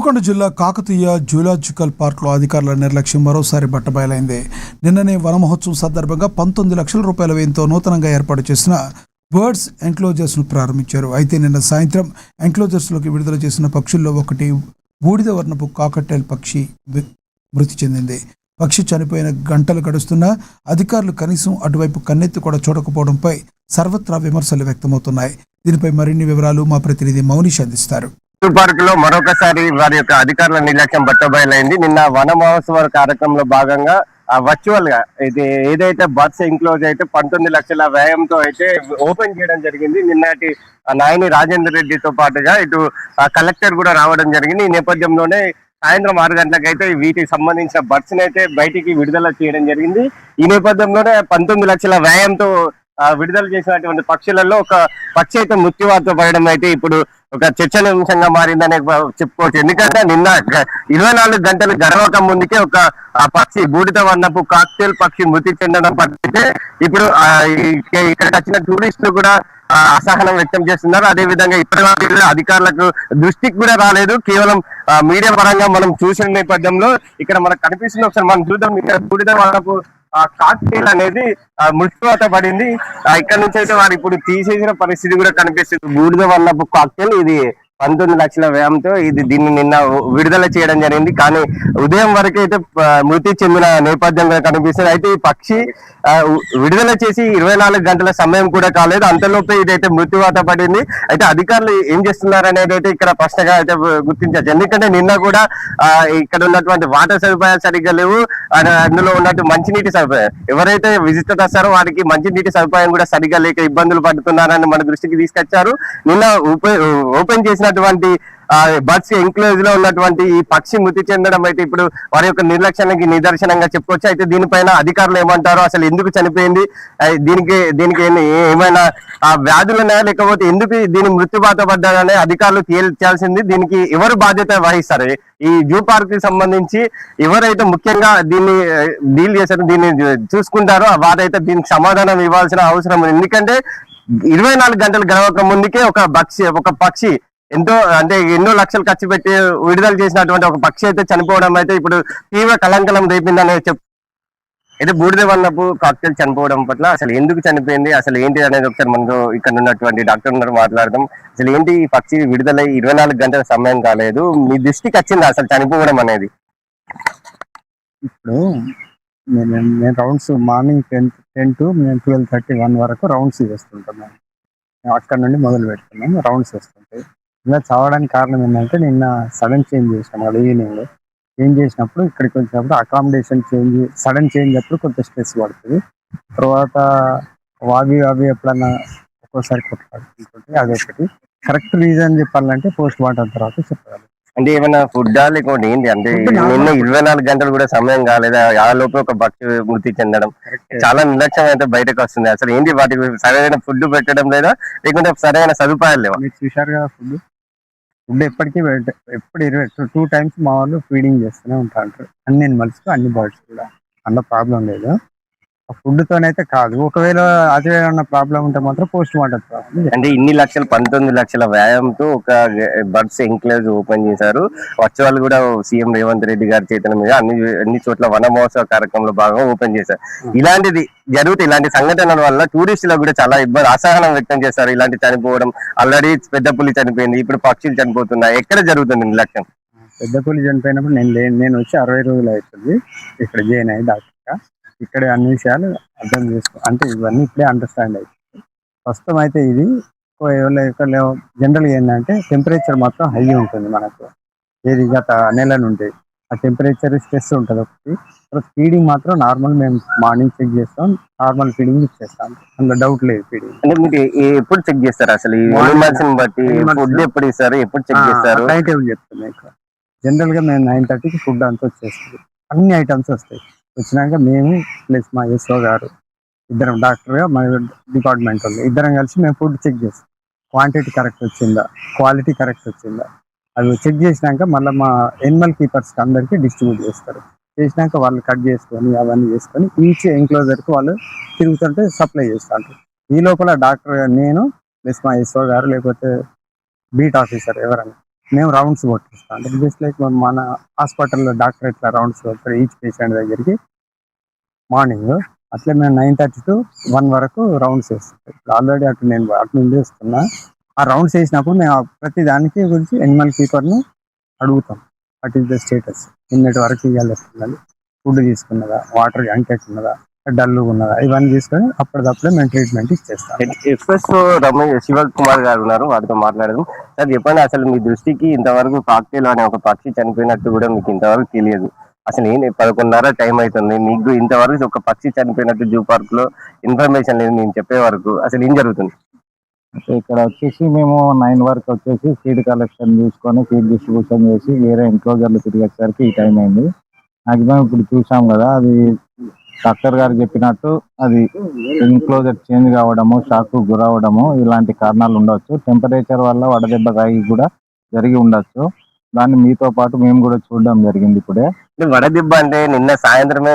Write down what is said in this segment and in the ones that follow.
హనుమకొండ జిల్లా కాకతీయ జూలాజికల్ పార్క్లో అధికారుల నిర్లక్ష్యం మరోసారి బట్టబయలైంది. నిన్ననే వన మహోత్సవం సందర్భంగా 19 లక్షల రూపాయల వ్యయంతో నూతనంగా ఏర్పాటు చేసిన బర్డ్స్ ఎంక్లోజర్స్ను ప్రారంభించారు. అయితే నిన్న సాయంత్రం ఎంక్లోజర్స్లోకి విడుదల చేసిన పక్షుల్లో ఒకటి బూడిద వర్ణపు కాకటైల్ పక్షి మృతి చెందింది. పక్షి చనిపోయిన గంటలు గడుస్తున్నా అధికారులు కనీసం అటువైపు కన్నెత్తి కూడా చూడకపోవడంపై సర్వత్రా విమర్శలు వ్యక్తమవుతున్నాయి. దీనిపై మరిన్ని వివరాలు మా ప్రతినిధి మౌనిష్ అందిస్తారు. పార్క్ లో మరొకసారి వారి యొక్క అధికారుల నిర్లక్ష్యం బట్టబయలైంది. నిన్న వన మహోత్సవ కార్యక్రమంలో భాగంగా వర్చువల్ గా ఏదైతే బర్డ్స్ ఎంక్లోజ్ అయితే 19 లక్షల వ్యయంతో అయితే ఓపెన్ చేయడం జరిగింది. నిన్నటి నాయని రాజేందర్ రెడ్డితో పాటుగా ఇటు కలెక్టర్ కూడా రావడం జరిగింది. ఈ నేపథ్యంలోనే సాయంత్రం 6 గంటలకు అయితే వీటికి సంబంధించిన బర్డ్స్ అయితే బయటికి విడుదల చేయడం జరిగింది. ఈ నేపథ్యంలోనే 19 లక్షల వ్యయంతో విడుదల చేసినటువంటి పక్షులలో ఒక పక్షి అయితే మృత్యువాత పడడం అయితే ఇప్పుడు ఒక చర్చనీయాంశంగా మారిందనే చెప్పుకోవచ్చు. ఎందుకంటే నిన్న 24 గంటలు గడవక ముందుకే ఒక పక్షి బూడిద వర్ణపు కాక్టైల్ పక్షి మృతి చెందడం పట్టితే ఇప్పుడు ఇక్కడికి వచ్చిన టూరిస్టులు కూడా అసహనం వ్యక్తం చేస్తున్నారు. అదే విధంగా ఇప్పటి అధికారులకు దృష్టికి కూడా రాలేదు. కేవలం మీడియా పరంగా మనం చూసిన నేపథ్యంలో ఇక్కడ మనకు కనిపిస్తుంది. ఒకసారి మనం చూద్దాం. ఇక్కడ బూడిద వర్ణపు కాక్టైల్ అనేది మృత్యువాత పడింది. ఇక్కడ నుంచి అయితే వారు ఇప్పుడు తీసేసిన పరిస్థితి కూడా కనిపిస్తుంది. బూడిద వర్ణపు కాక్టైల్ ఇది 19 లక్షల వ్యయంతో దీన్ని నిన్న విడుదల చేయడం జరిగింది. కానీ ఉదయం వరకు అయితే మృతి చెందిన నేపథ్యంగా కనిపిస్తుంది. అయితే ఈ పక్షి విడుదల చేసి 24 గంటల సమయం కూడా కాలేదు. అంతలోపే ఇదైతే మృత్యువాత పడింది. అయితే అధికారులు ఏం చేస్తున్నారు అనేది అయితే ఇక్కడ ప్రశ్నగా అయితే గుర్తించవచ్చు. ఎందుకంటే నిన్న కూడా ఇక్కడ ఉన్నటువంటి వాటర్ సదుపాయాలు సరిగ్గా లేవు. అందులో ఉన్నట్టు మంచినీటి సదుపాయం ఎవరైతే విజిటర్ వస్తారో వారికి మంచినీటి సదుపాయం కూడా సరిగ్గా లేక ఇబ్బందులు పడుతున్నారని మన దృష్టికి తీసుకొచ్చారు. నిన్న ఓపెన్ చేసినటువంటి బర్డ్స్ ఎంక్లోజ్ లో ఉన్నటువంటి ఈ పక్షి మృతి చెందడం అయితే ఇప్పుడు వారి యొక్క నిర్లక్ష్యానికి నిదర్శనంగా చెప్పుకోవచ్చు. అయితే దీనిపైన అధికారులు ఏమంటారో, అసలు ఎందుకు చనిపోయింది, దీనికి ఏమైనా వ్యాధులు ఉన్నాయా, లేకపోతే ఎందుకు దీని మృత్యుబాట పడ్డారనే అధికారులు తేల్చాల్సింది. దీనికి ఎవరు బాధ్యత వహిస్తారు? ఈ జూ పార్క్ కి సంబంధించి ఎవరైతే ముఖ్యంగా దీన్ని డీల్ చేశారో, దీన్ని చూసుకుంటారో వారైతే దీనికి సమాధానం ఇవ్వాల్సిన అవసరం ఉంది. ఎందుకంటే 24 గంటలు గడవక ముందుకే ఒక పక్షి ఎన్నో లక్షలు ఖర్చు పెట్టి విడుదల చేసినటువంటి ఒక పక్షి అయితే చనిపోవడం అయితే ఇప్పుడు తీవ్ర కలంకలం రేపిందని అయితే బూడిద వర్ణపు కాక్టైల్ చనిపోవడం పట్ల అసలు ఎందుకు చనిపోయింది, అసలు ఏంటి అనేది ఒకసారి మనకు ఇక్కడ ఉన్నటువంటి డాక్టర్ ఉన్నారు మాట్లాడదాం. అసలు ఏంటి ఈ పక్షి విడుదలై 24 గంటల సమయం కాలేదు, మీ దృష్టికి వచ్చింది అసలు చనిపోవడం అనేది? ఇప్పుడు నేను రౌండ్స్ మార్నింగ్ 10 to 12:30 వరకు రౌండ్స్ వేస్తుంటాను. అక్కడ నుండి మొదలు పెడుతున్నాం. రౌండ్స్ వేస్తుంటాయి. ఇలా చావడానికి కారణం ఏంటంటే నిన్న సడన్ చేంజ్ చేసినాం కదా ఈవినింగ్. చేంజ్ చేసినప్పుడు ఇక్కడికి వచ్చినప్పుడు అకామిడేషన్ సడన్ చేంజ్ అప్పుడు కొంత స్ట్రెస్ పడుతుంది. తర్వాత అవి ఎప్పుడన్నా ఒక్కోసారి కొట్లాడుతుంటుంది. అదొకటి. కరెక్ట్ రీజన్ చెప్పాలంటే పోస్ట్ మార్టం తర్వాత చెప్పాలి. అంటే ఏమైనా ఫుడ్డా లేకపోతే ఏంటి? అంటే నిన్న 24 గంటలు కూడా సమయం కాలేదా? ఆ లోపల ఒక పక్షి మృతి చెందడం చాలా నిర్లక్ష్యం అయితే బయటకు వస్తుంది. అసలు ఏంటి, వాటికి సరైన ఫుడ్ పెట్టడం లేదా, లేకుంటే సరైన సదుపాయాలు లేవా? మీరు చూశారు కదా, ఫుడ్ ఎప్పటికీ ఎప్పుడు 2 times మా వాళ్ళు ఫీడింగ్ చేస్తూనే ఉంటారు. అన్ని అనిమల్స్ అన్ని బర్డ్స్ కూడా. అందులో ప్రాబ్లం లేదు. ఫుడ్ తోనైతే కాదు. ఒకవేళ అదే ఏమన్నా ప్రాబ్లం ఉంటే మాత్రం పోస్ట్ మార్టం ప్రాబ్లం. అంటే 19 లక్షల వ్యయంతో ఒక బర్డ్స్ ఎంక్లేజ్ ఓపెన్ చేశారు. వర్చువల్ కూడా సీఎం రేవంత్ రెడ్డి గారి చేతుల మీద అన్ని చోట్ల వన మహోత్సవ కార్యక్రమంలో భాగంగా ఓపెన్ చేశారు. ఇలాంటిది జరుగుతాయి. ఇలాంటి సంఘటనల వల్ల టూరిస్టులకు కూడా చాలా అసహనం వ్యక్తం చేస్తారు. ఇలాంటి చనిపోవడం, ఆల్రెడీ పెద్ద పులి చనిపోయింది, ఇప్పుడు పక్షులు చనిపోతున్నాయి. ఎక్కడ జరుగుతుంది నిర్లక్ష్యం? పెద్ద పులి చనిపోయినప్పుడు నేను వచ్చి 60 రోజులు అవుతుంది ఇక్కడ జాయిన్ అయ్యి డాక్టర్గా. ఇక్కడ అన్ని విషయాలు అర్థం అంటే ఇవన్నీ ఇప్పుడే అండర్స్టాండ్ అవుతుంది. ప్రస్తుతం అయితే ఇది జనరల్గా ఏంటంటే టెంపరేచర్ మాత్రం హై ఉంటుంది మనకు. ఏది గత నెల నుండి ఆ టెంపరేచర్ స్ట్రెస్ ఉంటుంది ఒకటి. తర్వాత ఫీడింగ్ మాత్రం నార్మల్ మేము మార్నింగ్ చెక్ చేస్తాం, నార్మల్ ఫీడింగ్ ఇచ్చేస్తాం. అందులో డౌట్ లేదు. ఫీడింగ్ అంటే మీరు ఎప్పుడు చెక్ చేస్తారు? అసలు బట్టి ఫుడ్ ఎప్పుడు ఇస్తారు, ఎప్పుడు చెక్ చేస్తారు? టైం టేబుల్ చెప్తున్నాయి. జనరల్గా మేము 9:30కి ఫుడ్ అంతా వచ్చేస్తుంది. అన్ని ఐటమ్స్ వస్తాయి. వచ్చినాక మేము ప్లస్ మా ఎస్ఓ గారు ఇద్దరం డాక్టర్గా మా డిపార్ట్మెంట్ వాళ్ళు ఇద్దరం కలిసి మేము ఫుడ్ చెక్ చేస్తాం. క్వాంటిటీ కరెక్ట్ వచ్చిందా, క్వాలిటీ కరెక్ట్ వచ్చిందా, అవి చెక్ చేసినాక మళ్ళీ మా ఎనిమల్ కీపర్స్కి అందరికీ డిస్ట్రిబ్యూట్ చేస్తారు. చేసినాక వాళ్ళు కట్ చేసుకొని అవన్నీ చేసుకొని ఈచ్ ఎంక్లోజర్కి వాళ్ళు తిరుగుతుంటే సప్లై చేస్తారు. ఈ లోపల డాక్టర్ నేను ప్లస్ మా ఎస్ఓ గారు లేకపోతే బీట్ ఆఫీసర్ ఎవరన్నా మేము రౌండ్స్ కొట్టిస్తాం. అంటే జస్ట్ లైక్ మన హాస్పిటల్లో డాక్టర్ ఎట్లా రౌండ్స్ కొడతారు ఈచ్ పేషెంట్ దగ్గరికి మార్నింగ్, అట్లే మేము 9:30 to 1 వరకు రౌండ్స్ వేస్తాం. ఇప్పుడు ఆల్రెడీ నేను అటు నుండి వస్తున్నా. ఆ రౌండ్స్ వేసినప్పుడు మేము ప్రతి దానికి గురించి ఎనిమల్ కీపర్ని అడుగుతాం. వాట్ ఈస్ ద స్టేటస్, నిన్నటి వరకు ఇవ్వాలి, ఫుడ్ తీసుకున్నదా, వాటర్ అంకెట్ ఉన్నదా, డల్గా ఉన్నదా, ఇవన్నీ తీసుకొని అప్పటికప్పుడే మేము ట్రీట్మెంట్ ఇచ్చేస్తాం. ఎక్స్ప్రెస్ రమేష్ శివ కుమార్ గారు ఉన్నారు, వారితో మాట్లాడదాం. సార్ చెప్పండి, అసలు మీ దృష్టికి ఇంతవరకు కాక్టైల్ అనే ఒక పక్షి చనిపోయినట్టు కూడా మీకు ఇంతవరకు తెలియదు. అసలు ఏం 11:30 టైం అవుతుంది, మీకు ఇంతవరకు ఒక పక్షి చనిపోయినట్టు జూ పార్క్ లో ఇన్ఫర్మేషన్ లేదు మేము చెప్పే వరకు. అసలు ఏం జరుగుతుంది? ఇక్కడ వచ్చేసి మేము 9 వరకు వచ్చేసి ఫీడ్ కలెక్షన్ తీసుకొని ఫీడ్ డిస్ట్రిబ్యూషన్ చేసి వేరే ఎన్క్లోజర్లు తిరిగేసరికి ఈ టైం అయింది. మాక్సిమం ఇప్పుడు చూసాం కదా, అది డాక్టర్ గారు చెప్పినట్టు అది ఎన్క్లోజర్ చేంజ్ కావడము, షాక్ గురవడము ఇలాంటి కారణాలు ఉండవచ్చు. టెంపరేచర్ వల్ల వడదెబ్బ తాగి కూడా జరిగి ఉండొచ్చు. దాన్ని మీతో పాటు మేము కూడా చూడడం జరిగింది ఇప్పుడే. వడదెబ్బ అంటే నిన్న సాయంత్రమే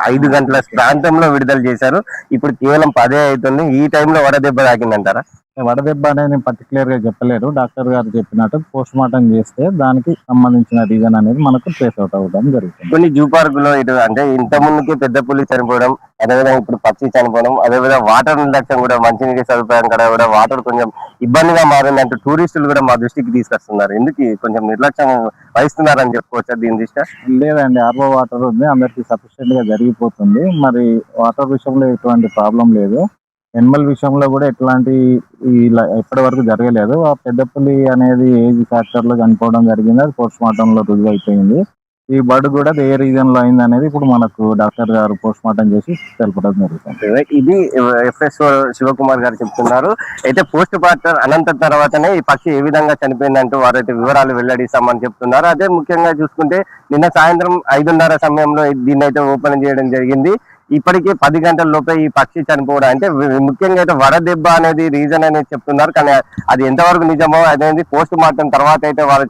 5 గంటల ప్రాంతంలో విడుదల చేశారు, ఇప్పుడు కేవలం 10 అవుతుంది. ఈ టైంలో వడదెబ్బ తాకిందంటారా? వడదెబ్బ అనేది పర్టికులర్ గా చెప్పలేరు. డాక్టర్ గారు చెప్పినట్టు పోస్ట్ మార్టం చేస్తే దానికి సంబంధించిన రీజన్ అనేది మనకు ట్రేస్ అవుట్ అవ్వడం జరుగుతుంది. కొన్ని జూ పార్కులో ఇటు అంటే ఇంత ముందుకి పెద్ద పులి చనిపోవడం, అదేవిధంగా ఇప్పుడు పక్షి చనిపోవడం, అదేవిధంగా వాటర్ నిర్లక్ష్యం కూడా, మంచినీటి సదుపాయం కూడా వాటర్ కొంచెం ఇబ్బందిగా మారింది అంటూ టూరిస్టులు కూడా మా దృష్టికి తీసుకొస్తున్నారు. ఎందుకు కొంచెం నిర్లక్ష్యం వహిస్తున్నారని చెప్పుకోవచ్చా దీని దృష్ట్యా? లేదండి, ఆర్ఓ వాటర్ ఉంది, అందరికి సఫిషియెంట్ గా జరిగిపోతుంది. మరి వాటర్ విషయంలో ఎటువంటి ప్రాబ్లం లేదు. ఎనిమల్ విషయంలో కూడా ఎట్లాంటి ఇలా ఎప్పటి వరకు జరగలేదు. ఆ పెద్ద పులి అనేది ఏజ్ ఫ్యాక్టర్ లో చనిపోవడం జరిగింది, అది పోస్ట్ మార్టం లో రుజువు అయిపోయింది. ఈ బర్డ్ కూడా ఏ రీజన్ లో అయింది అనేది ఇప్పుడు మనకు డాక్టర్ గారు పోస్ట్ మార్టం చేసి తెలపడం జరుగుతుంది. ఇది ఎఫ్ఎస్ఓ శివకుమార్ గారు చెప్తున్నారు. అయితే పోస్ట్ మార్టం అనంతరం తర్వాతనే ఈ పక్షి ఏ విధంగా చనిపోయిందంటూ వారైతే వివరాలు వెల్లడిస్తామని చెప్తున్నారు. అదే ముఖ్యంగా చూసుకుంటే నిన్న సాయంత్రం 5:30 సమయంలో దీన్ని అయితే ఓపెన్ చేయడం జరిగింది. ఇప్పటికే 10 గంటల లోపే ఈ పక్షి చనిపోవడం, అంటే ముఖ్యంగా అయితే వడదెబ్బ అనేది రీజన్ అనేది చెప్తున్నారు. కానీ అది ఎంతవరకు నిజమో అనేది పోస్ట్ మార్టం తర్వాత అయితే వాళ్ళు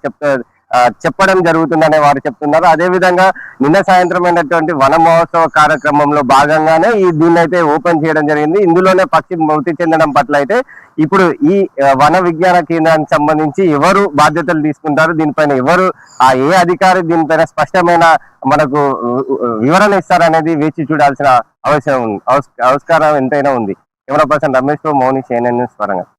చెప్పడం జరుగుతుందనే వారు చెప్తున్నారు. అదే విధంగా నిన్న సాయంత్రం అయినటువంటి వన మహోత్సవ కార్యక్రమంలో భాగంగానే దీన్ని అయితే ఓపెన్ చేయడం జరిగింది. ఇందులోనే పక్షి మృతి చెందడం పట్ల అయితే ఇప్పుడు ఈ వన విజ్ఞాన కేంద్రానికి సంబంధించి ఎవరు బాధ్యతలు తీసుకుంటారు, దీనిపైన ఎవరు ఏ అధికారి దీనిపైన స్పష్టమైన మనకు వివరణ ఇస్తారనేది వేచి చూడాల్సిన అవసరం ఉంది, ఆవిష్కారం ఎంతైనా ఉంది. కెమెరా పర్సన్ రమేష్ తో మౌని, CNN న్యూస్ వరంగల్.